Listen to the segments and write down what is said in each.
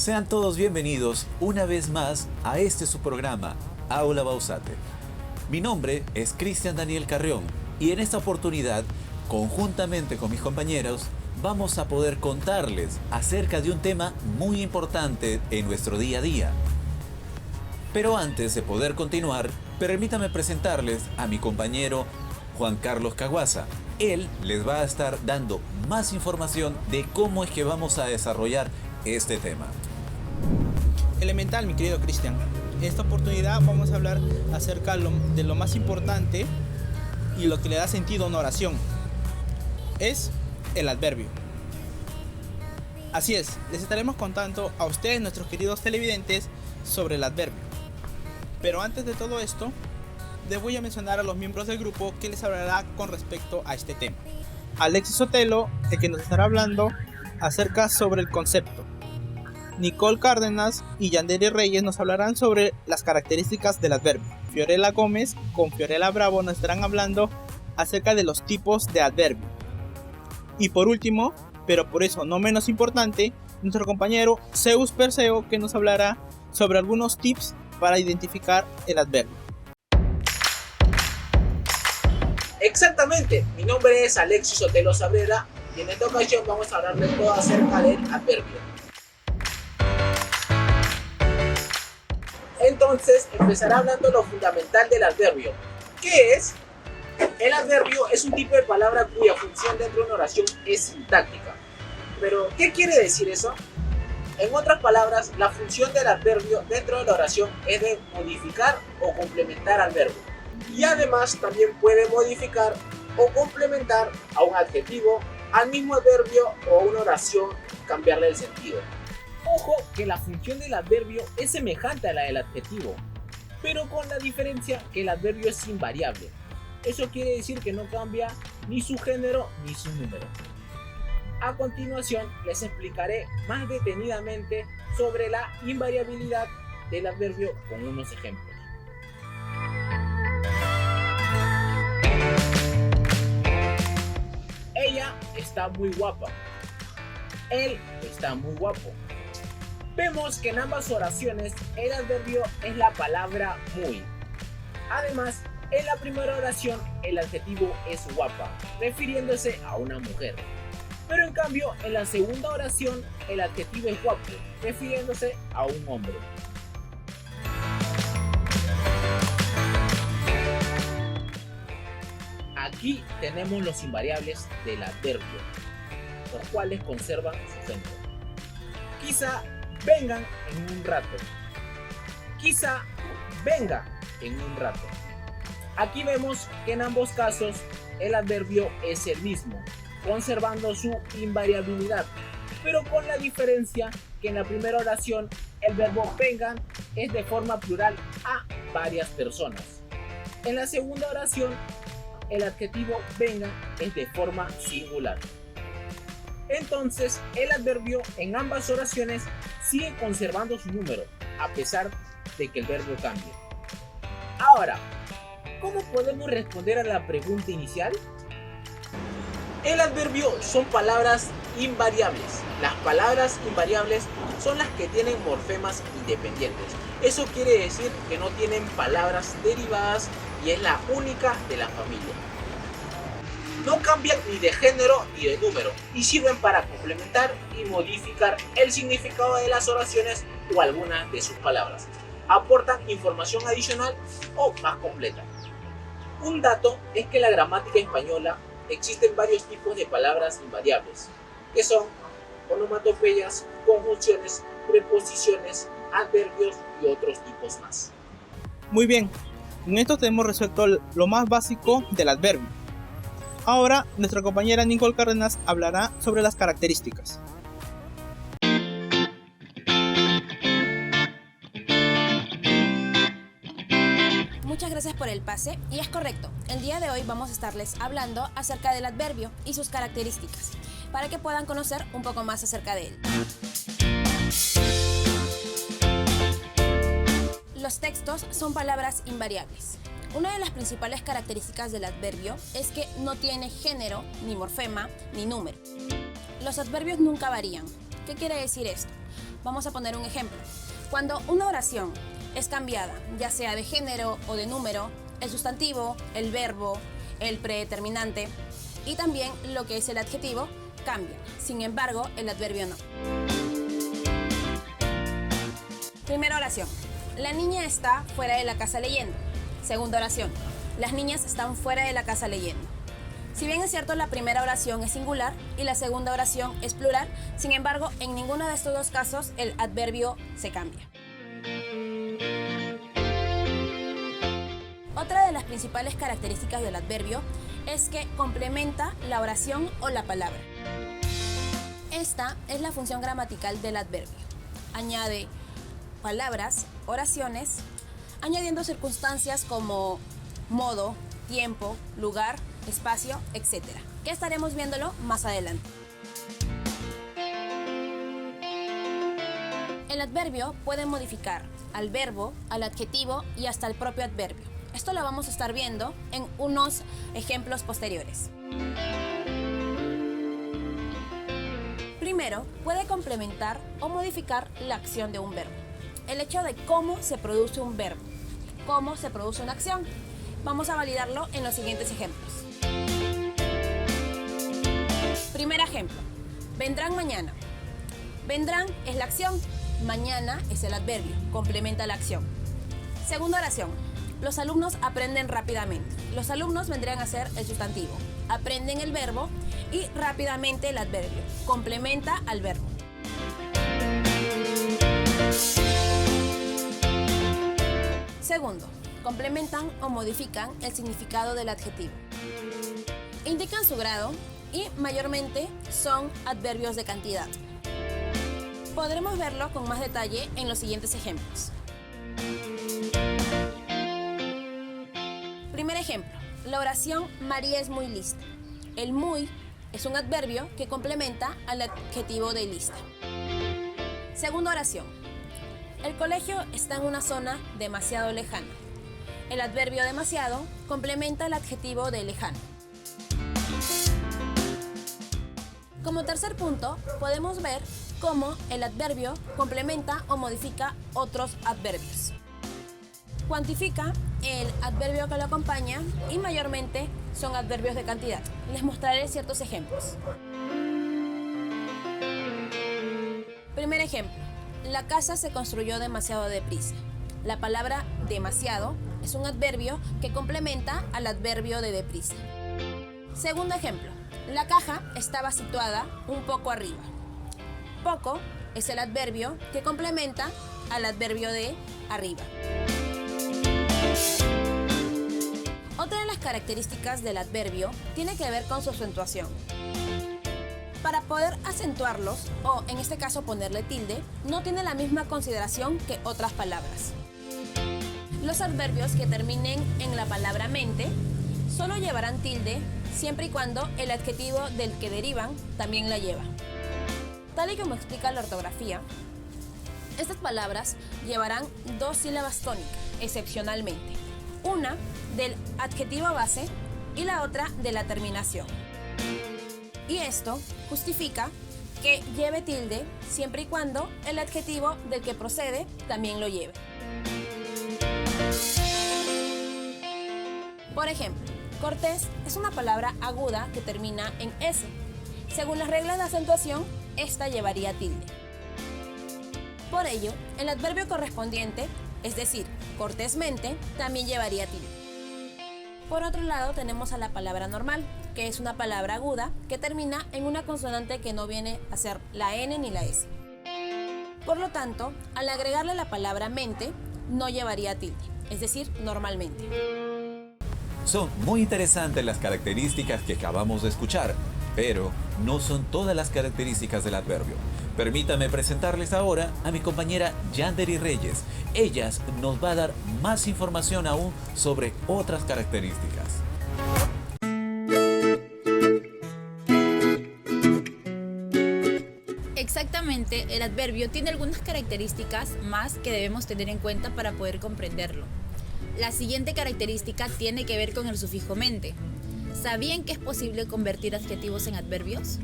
Sean todos bienvenidos una vez más a este su programa, Aula Bausate. Mi nombre es Cristian Daniel Carrión y en esta oportunidad, conjuntamente con mis compañeros, vamos a poder contarles acerca de un tema muy importante en nuestro día a día. Pero antes de poder continuar, permítame presentarles a mi compañero Juan Carlos Caguaza. Él les va a estar dando más información de cómo es que vamos a desarrollar este tema. Elemental, mi querido Cristian. En esta oportunidad vamos a hablar acerca de lo más importante y lo que le da sentido a una oración. Es el adverbio. Así es, les estaremos contando a ustedes, nuestros queridos televidentes, sobre el adverbio. Pero antes de todo esto, les voy a mencionar a los miembros del grupo que les hablará con respecto a este tema. Alexis Sotelo, el que nos estará hablando acerca sobre el concepto. Nicole Cárdenas y Yandere Reyes nos hablarán sobre las características del adverbio. Fiorella Gómez con Fiorella Bravo nos estarán hablando acerca de los tipos de adverbio. Y por último, pero por eso no menos importante, nuestro compañero Zeus Perseo, que nos hablará sobre algunos tips para identificar el adverbio. Exactamente, mi nombre es Alexis Sotelo Sabrera y en esta ocasión vamos a hablar de todo acerca del adverbio. Entonces empezaré hablando de lo fundamental del adverbio. ¿Qué es? El adverbio es un tipo de palabra cuya función dentro de una oración es sintáctica. Pero, ¿qué quiere decir eso? En otras palabras, la función del adverbio dentro de la oración es de modificar o complementar al verbo. Y además también puede modificar o complementar a un adjetivo, al mismo adverbio o a una oración, cambiarle el sentido. Ojo que la función del adverbio es semejante a la del adjetivo, pero con la diferencia que el adverbio es invariable. Eso quiere decir que no cambia ni su género ni su número. A continuación les explicaré más detenidamente sobre la invariabilidad del adverbio con unos ejemplos. Ella está muy guapa. Él está muy guapo. Vemos que en ambas oraciones el adverbio es la palabra muy. Además, en la primera oración el adjetivo es guapa, refiriéndose a una mujer. Pero en cambio, en la segunda oración el adjetivo es guapo, refiriéndose a un hombre. Aquí tenemos los invariables del adverbio, los cuales conservan su género. Quizá vengan en un rato. Quizá venga en un rato. Aquí vemos que en ambos casos el adverbio es el mismo, conservando su invariabilidad, pero con la diferencia que en la primera oración el verbo vengan es de forma plural a varias personas. En la segunda oración el adjetivo venga es de forma singular. Entonces el adverbio en ambas oraciones sigue conservando su número, a pesar de que el verbo cambie. Ahora, ¿cómo podemos responder a la pregunta inicial? El adverbio son palabras invariables. Las palabras invariables son las que tienen morfemas independientes. Eso quiere decir que no tienen palabras derivadas y es la única de la familia. No cambian ni de género ni de número y sirven para complementar y modificar el significado de las oraciones o algunas de sus palabras. Aportan información adicional o más completa. Un dato es que en la gramática española existen varios tipos de palabras invariables, que son onomatopeyas, conjunciones, preposiciones, adverbios y otros tipos más. Muy bien, con esto tenemos resuelto lo más básico del adverbio. Ahora, nuestra compañera Nicole Cárdenas hablará sobre las características. Muchas gracias por el pase, y es correcto, el día de hoy vamos a estarles hablando acerca del adverbio y sus características, para que puedan conocer un poco más acerca de él. Los textos son palabras invariables. Una de las principales características del adverbio es que no tiene género, ni morfema, ni número. Los adverbios nunca varían. ¿Qué quiere decir esto? Vamos a poner un ejemplo. Cuando una oración es cambiada, ya sea de género o de número, el sustantivo, el verbo, el predeterminante y también lo que es el adjetivo cambia. Sin embargo, el adverbio no. Primera oración. La niña está fuera de la casa leyendo. Segunda oración. Las niñas están fuera de la casa leyendo. Si bien es cierto, la primera oración es singular y la segunda oración es plural, sin embargo, en ninguno de estos dos casos el adverbio se cambia. Otra de las principales características del adverbio es que complementa la oración o la palabra. Esta es la función gramatical del adverbio. Añade palabras, oraciones, añadiendo circunstancias como modo, tiempo, lugar, espacio, etc., que estaremos viéndolo más adelante. El adverbio puede modificar al verbo, al adjetivo y hasta el propio adverbio. Esto lo vamos a estar viendo en unos ejemplos posteriores. Primero, puede complementar o modificar la acción de un verbo. El hecho de cómo se produce un verbo, cómo se produce una acción. Vamos a validarlo en los siguientes ejemplos. Primer ejemplo, vendrán mañana. Vendrán es la acción, mañana es el adverbio, complementa la acción. Segunda oración, los alumnos aprenden rápidamente. Los alumnos vendrían a ser el sustantivo, aprenden el verbo y rápidamente el adverbio, complementa al verbo. Segundo, complementan o modifican el significado del adjetivo. Indican su grado y mayormente son adverbios de cantidad. Podremos verlo con más detalle en los siguientes ejemplos. Primer ejemplo, la oración María es muy lista. El muy es un adverbio que complementa al adjetivo de lista. Segunda oración, el colegio está en una zona demasiado lejana. El adverbio demasiado complementa el adjetivo de lejano. Como tercer punto, podemos ver cómo el adverbio complementa o modifica otros adverbios. Cuantifica el adverbio que lo acompaña y mayormente son adverbios de cantidad. Les mostraré ciertos ejemplos. Primer ejemplo, la casa se construyó demasiado deprisa. La palabra demasiado es un adverbio que complementa al adverbio de deprisa. Segundo ejemplo, la caja estaba situada un poco arriba. Poco es el adverbio que complementa al adverbio de arriba. Otra de las características del adverbio tiene que ver con su acentuación. Para poder acentuarlos, o en este caso ponerle tilde, no tiene la misma consideración que otras palabras. Los adverbios que terminen en la palabra mente solo llevarán tilde siempre y cuando el adjetivo del que derivan también la lleva. Tal y como explica la ortografía, estas palabras llevarán dos sílabas tónicas, excepcionalmente. Una del adjetivo base y la otra de la terminación. Y esto justifica que lleve tilde siempre y cuando el adjetivo del que procede también lo lleve. Por ejemplo, cortés es una palabra aguda que termina en S. Según las reglas de acentuación, esta llevaría tilde. Por ello, el adverbio correspondiente, es decir, cortésmente, también llevaría tilde. Por otro lado, tenemos a la palabra normal, que es una palabra aguda que termina en una consonante que no viene a ser la N ni la S. Por lo tanto, al agregarle la palabra mente, no llevaría tilde, es decir, normalmente. Son muy interesantes las características que acabamos de escuchar, pero no son todas las características del adverbio. Permítame presentarles ahora a mi compañera Yanderi Reyes. Ella nos va a dar más información aún sobre otras características. Exactamente, el adverbio tiene algunas características más que debemos tener en cuenta para poder comprenderlo. La siguiente característica tiene que ver con el sufijo mente. ¿Sabían que es posible convertir adjetivos en adverbios?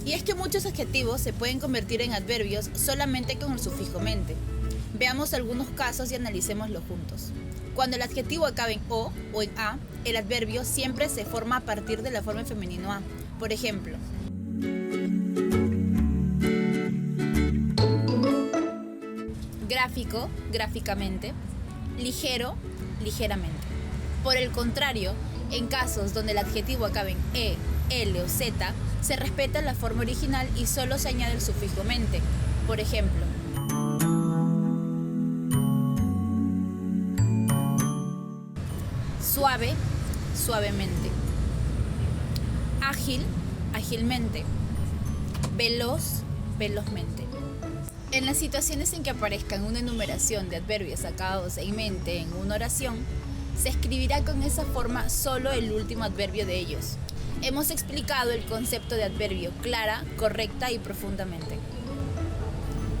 Y es que muchos adjetivos se pueden convertir en adverbios solamente con el sufijo mente. Veamos algunos casos y analicémoslos juntos. Cuando el adjetivo acaba en o en a, el adverbio siempre se forma a partir de la forma en femenino a. Por ejemplo, gráfico, gráficamente, ligero, ligeramente. Por el contrario, en casos donde el adjetivo acabe en e, l o z, se respeta la forma original y solo se añade el sufijo mente. Por ejemplo, suave, suavemente. Ágil, ágilmente. Veloz, velozmente. En las situaciones en que aparezcan una enumeración de adverbios acabados en mente en una oración, se escribirá con esa forma solo el último adverbio de ellos. Hemos explicado el concepto de adverbio clara, correcta y profundamente.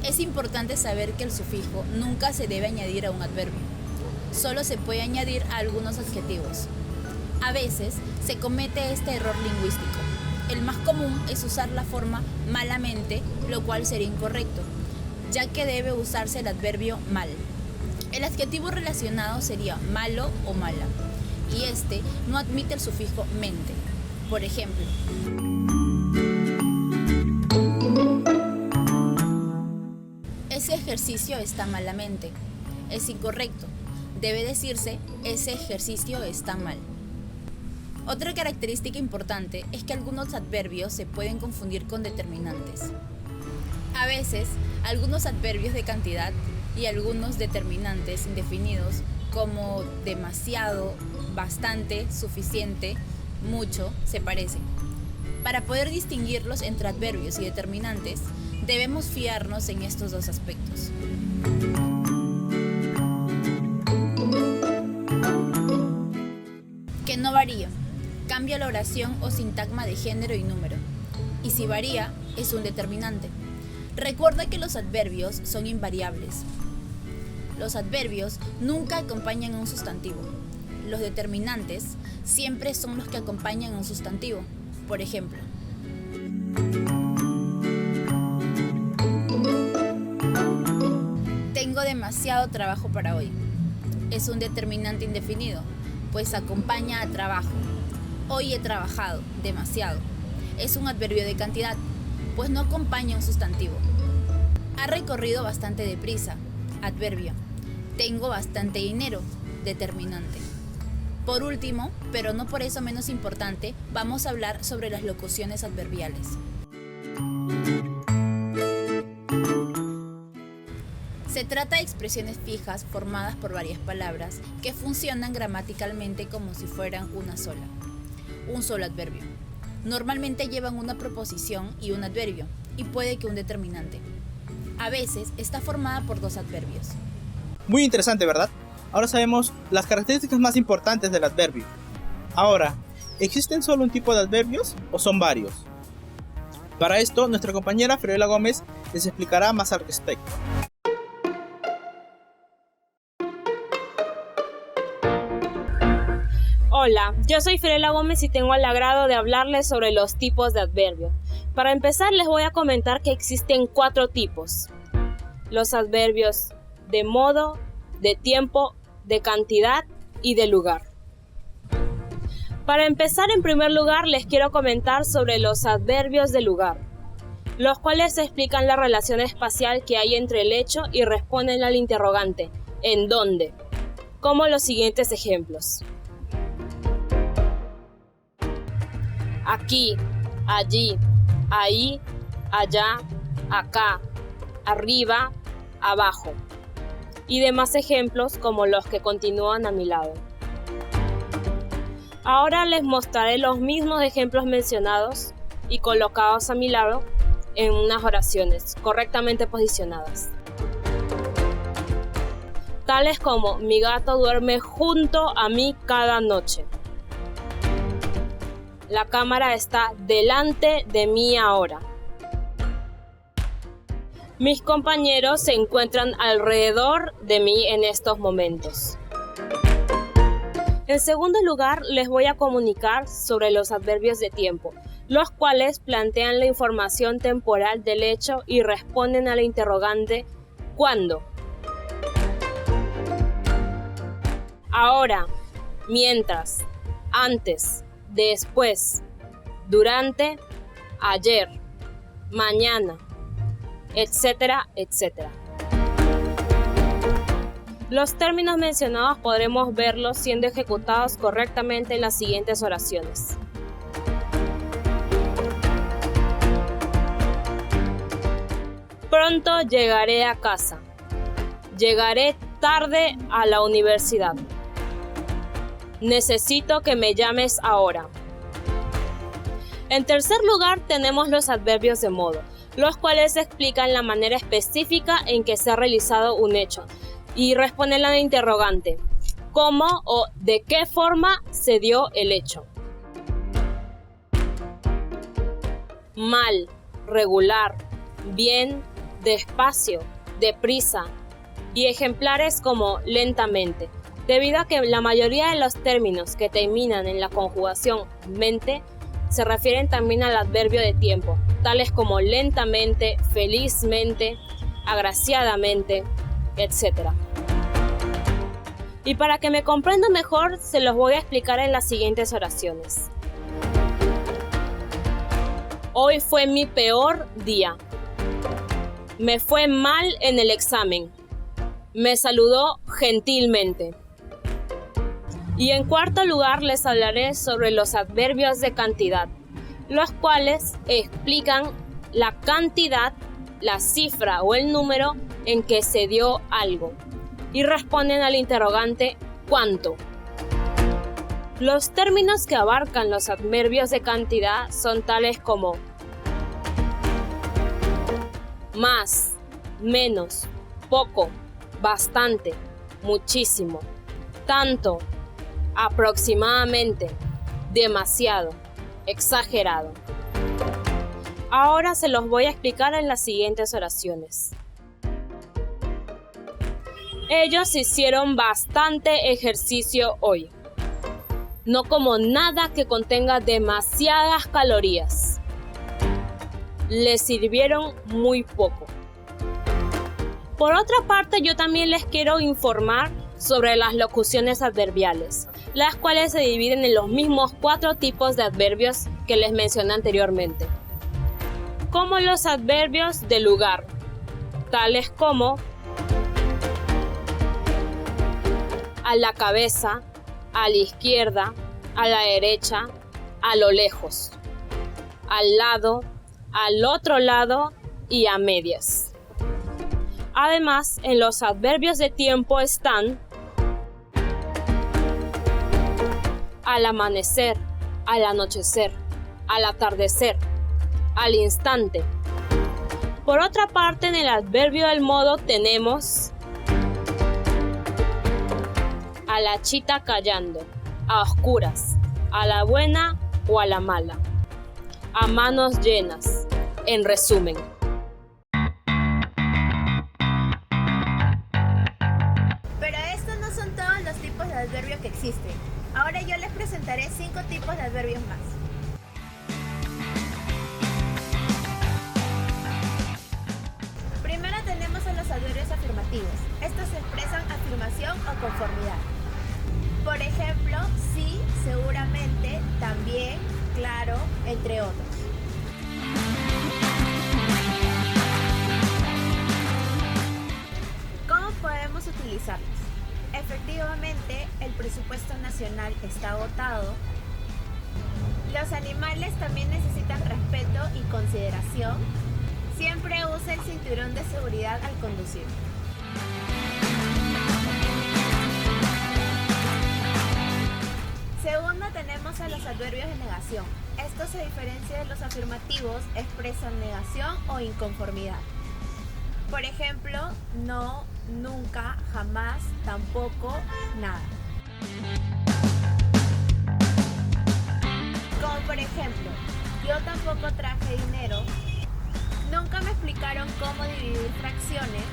Es importante saber que el sufijo nunca se debe añadir a un adverbio. Solo se puede añadir a algunos adjetivos. A veces se comete este error lingüístico. El más común es usar la forma malamente, lo cual sería incorrecto, ya que debe usarse el adverbio mal. El adjetivo relacionado sería malo o mala, y este no admite el sufijo mente. Por ejemplo, ese ejercicio está malamente. Es incorrecto. Debe decirse, ese ejercicio está mal. Otra característica importante es que algunos adverbios se pueden confundir con determinantes. A veces, algunos adverbios de cantidad y algunos determinantes indefinidos como demasiado, bastante, suficiente, mucho, se parecen. Para poder distinguirlos entre adverbios y determinantes, debemos fiarnos en estos dos aspectos. Que no varía. Cambia la oración o sintagma de género y número. Y si varía, es un determinante. Recuerda que los adverbios son invariables. Los adverbios nunca acompañan a un sustantivo. Los determinantes siempre son los que acompañan a un sustantivo. Por ejemplo, tengo demasiado trabajo para hoy. Es un determinante indefinido, pues acompaña a trabajo. Hoy he trabajado demasiado. Es un adverbio de cantidad, pues no acompaña a un sustantivo. Ha recorrido bastante deprisa. Adverbio. Tengo bastante dinero. Determinante. Por último, pero no por eso menos importante, vamos a hablar sobre las locuciones adverbiales. Se trata de expresiones fijas formadas por varias palabras que funcionan gramaticalmente como si fueran una sola. Un solo adverbio. Normalmente llevan una proposición y un adverbio, y puede que un determinante. A veces está formada por dos adverbios. Muy interesante, ¿verdad? Ahora sabemos las características más importantes del adverbio. Ahora, ¿existen solo un tipo de adverbios o son varios? Para esto, nuestra compañera Fiorella Gómez les explicará más al respecto. Hola, yo soy Fiorella Gómez y tengo el agrado de hablarles sobre los tipos de adverbios. Para empezar, les voy a comentar que existen 4 tipos. Los adverbios de modo, de tiempo, de cantidad y de lugar. Para empezar, en primer lugar, les quiero comentar sobre los adverbios de lugar, los cuales explican la relación espacial que hay entre el hecho y responden al interrogante, ¿en dónde? Como los siguientes ejemplos. Aquí, allí, ahí, allá, acá, arriba, abajo. Y demás ejemplos como los que continúan a mi lado. Ahora les mostraré los mismos ejemplos mencionados y colocados a mi lado en unas oraciones correctamente posicionadas. Tales como: mi gato duerme junto a mí cada noche. La cámara está delante de mí ahora. Mis compañeros se encuentran alrededor de mí en estos momentos. En segundo lugar, les voy a comunicar sobre los adverbios de tiempo, los cuales plantean la información temporal del hecho y responden a la interrogante ¿cuándo? Ahora, mientras, antes, después, durante, ayer, mañana, etcétera, etcétera. Los términos mencionados podremos verlos siendo ejecutados correctamente en las siguientes oraciones. Pronto llegaré a casa. Llegaré tarde a la universidad. Necesito que me llames ahora. En tercer lugar tenemos los adverbios de modo, los cuales explican la manera específica en que se ha realizado un hecho y responden a la interrogante, ¿cómo o de qué forma se dio el hecho? Mal, regular, bien, despacio, deprisa y ejemplares como lentamente, debido a que la mayoría de los términos que terminan en la conjugación mente se refieren también al adverbio de tiempo, tales como lentamente, felizmente, agraciadamente, etc. Y para que me comprendan mejor, se los voy a explicar en las siguientes oraciones. Hoy fue mi peor día. Me fue mal en el examen. Me saludó gentilmente. Y en cuarto lugar les hablaré sobre los adverbios de cantidad, los cuales explican la cantidad, la cifra o el número en que se dio algo y responden al interrogante ¿cuánto? Los términos que abarcan los adverbios de cantidad son tales como más, menos, poco, bastante, muchísimo, tanto, aproximadamente, demasiado, exagerado. Ahora se los voy a explicar en las siguientes oraciones. Ellos hicieron bastante ejercicio hoy. No como nada que contenga demasiadas calorías. Les sirvieron muy poco. Por otra parte, yo también les quiero informar sobre las locuciones adverbiales, las cuales se dividen en los mismos 4 tipos de adverbios que les mencioné anteriormente. Como los adverbios de lugar, tales como a la cabeza, a la izquierda, a la derecha, a lo lejos, al lado, al otro lado y a medias. Además, en los adverbios de tiempo están al amanecer, al anochecer, al atardecer, al instante. Por otra parte, en el adverbio del modo tenemos a la chita callando, a oscuras, a la buena o a la mala, a manos llenas, en resumen. Pero estos no son todos los tipos de adverbios que existen. Ahora yo les presentaré 5 tipos de adverbios más. Primero tenemos a los adverbios afirmativos. Estos expresan afirmación o conformidad. Por ejemplo, sí, seguramente, también, claro, entre otros. ¿Cómo podemos utilizarlos? Efectivamente, el presupuesto nacional está agotado. Los animales también necesitan respeto y consideración. Siempre usa el cinturón de seguridad al conducir. Segundo, tenemos a los adverbios de negación. Estos, se diferencian de los afirmativos, expresan negación o inconformidad. Por ejemplo, no, nunca, jamás, tampoco, nada. Como por ejemplo, yo tampoco traje dinero, nunca me explicaron cómo dividir fracciones,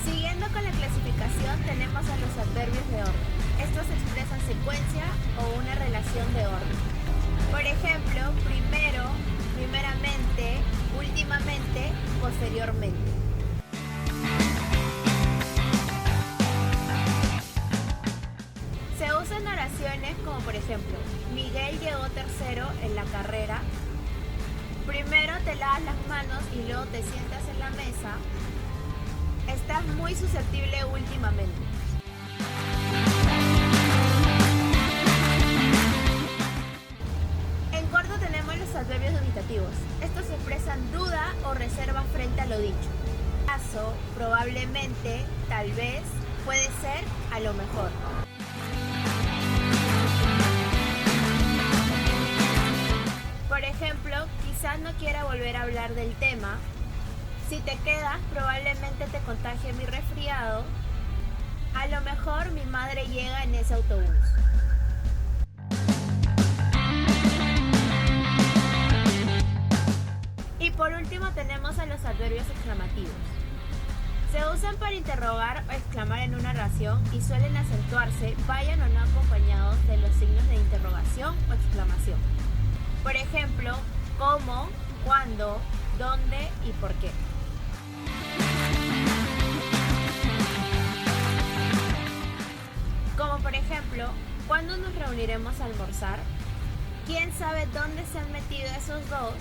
siguiendo con la clasificación tenemos a los adverbios de orden. estos expresan secuencia o una relación de orden. Por ejemplo, primero, primeramente, últimamente, posteriormente. Se usan oraciones como por ejemplo, Miguel llegó tercero en la carrera. Primero te lavas las manos y luego te sientas en la mesa. Estás muy susceptible últimamente. En corto tenemos los adverbios dubitativos. Estos expresan duda o reserva frente a lo dicho. Caso, probablemente, tal vez, puede ser, a lo mejor. Por ejemplo, quizás no quiera volver a hablar del tema. Si te quedas, probablemente te contagie mi resfriado. A lo mejor mi madre llega en ese autobús. Y por último tenemos a los adverbios exclamativos. Se usan para interrogar o exclamar en una oración y suelen acentuarse, vayan o no acompañados de los signos de interrogación o exclamación. Por ejemplo, cómo, cuándo, dónde y por qué. Como por ejemplo, ¿cuándo nos reuniremos a almorzar? ¿Quién sabe dónde se han metido esos dos?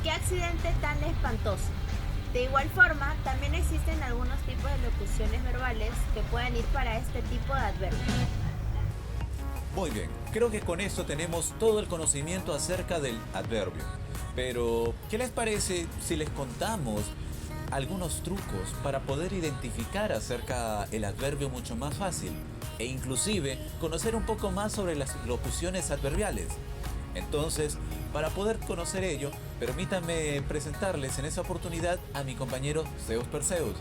¡Qué accidente tan espantoso! De igual forma, también existen algunos tipos de locuciones verbales que pueden ir para este tipo de adverbios. Muy bien, creo que con eso tenemos todo el conocimiento acerca del adverbio. Pero, ¿qué les parece si les contamos algunos trucos para poder identificar acerca del adverbio mucho más fácil? E inclusive conocer un poco más sobre las locuciones adverbiales. Entonces, para poder conocer ello, permítanme presentarles en esa oportunidad a mi compañero Zeus Perseus.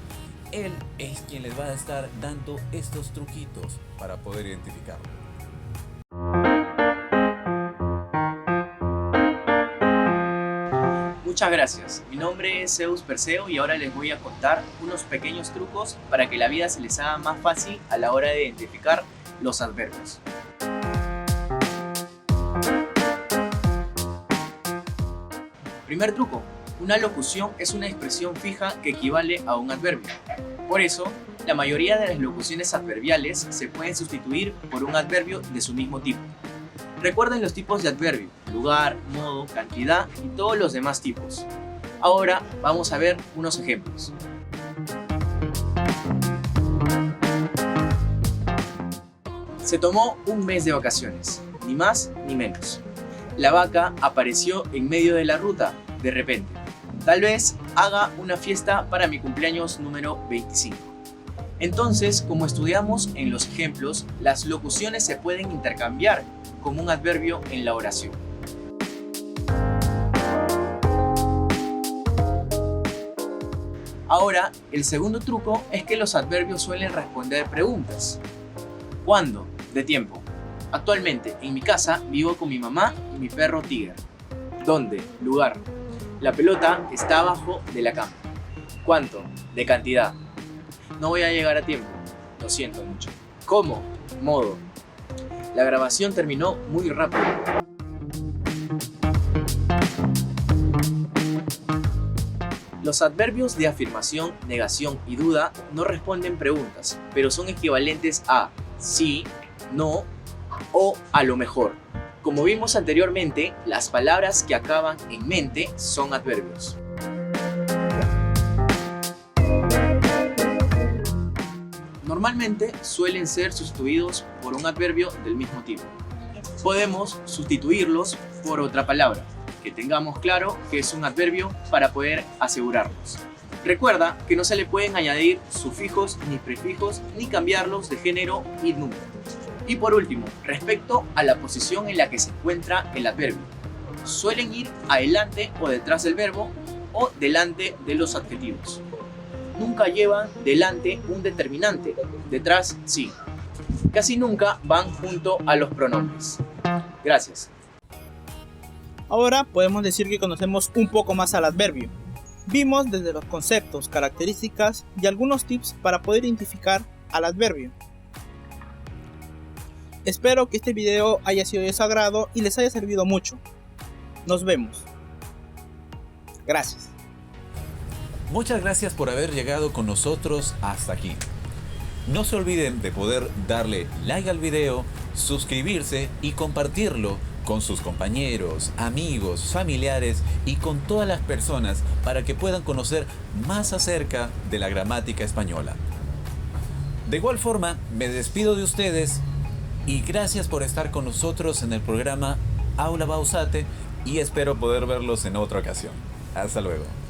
Él es quien les va a estar dando estos truquitos para poder identificarlo. Muchas gracias, mi nombre es Zeus Perseo y ahora les voy a contar unos pequeños trucos para que la vida se les haga más fácil a la hora de identificar los adverbios. Primer truco, una locución es una expresión fija que equivale a un adverbio. Por eso, la mayoría de las locuciones adverbiales se pueden sustituir por un adverbio de su mismo tipo. Recuerden los tipos de adverbio, lugar, modo, cantidad y todos los demás tipos. Ahora vamos a ver unos ejemplos. Se tomó un mes de vacaciones, ni más ni menos. La vaca apareció en medio de la ruta, de repente. Tal vez haga una fiesta para mi cumpleaños número 25. Entonces, como estudiamos en los ejemplos, las locuciones se pueden intercambiar como un adverbio en la oración. Ahora, el segundo truco es que los adverbios suelen responder preguntas. ¿Cuándo? De tiempo. Actualmente, en mi casa, vivo con mi mamá y mi perro Tiger. ¿Dónde? Lugar. La pelota está abajo de la cama. ¿Cuánto? De cantidad. No voy a llegar a tiempo. Lo siento mucho. ¿Cómo? Modo. La grabación terminó muy rápido. Los adverbios de afirmación, negación y duda no responden preguntas, pero son equivalentes a sí, no o a lo mejor. Como vimos anteriormente, las palabras que acaban en mente son adverbios. Normalmente suelen ser sustituidos por un adverbio del mismo tipo. Podemos sustituirlos por otra palabra, que tengamos claro que es un adverbio para poder asegurarlos. Recuerda que no se le pueden añadir sufijos ni prefijos ni cambiarlos de género y número. Y por último, respecto a la posición en la que se encuentra el adverbio, suelen ir adelante o detrás del verbo o delante de los adjetivos. Nunca llevan delante un determinante, detrás sí. Casi nunca van junto a los pronombres. Gracias. Ahora podemos decir que conocemos un poco más al adverbio. Vimos desde los conceptos, características y algunos tips para poder identificar al adverbio. Espero que este video haya sido de su agrado y les haya servido mucho. Nos vemos. Gracias. Muchas gracias por haber llegado con nosotros hasta aquí. No se olviden de poder darle like al video, suscribirse y compartirlo con sus compañeros, amigos, familiares y con todas las personas para que puedan conocer más acerca de la gramática española. De igual forma, me despido de ustedes y gracias por estar con nosotros en el programa Aula Bausate y espero poder verlos en otra ocasión. Hasta luego.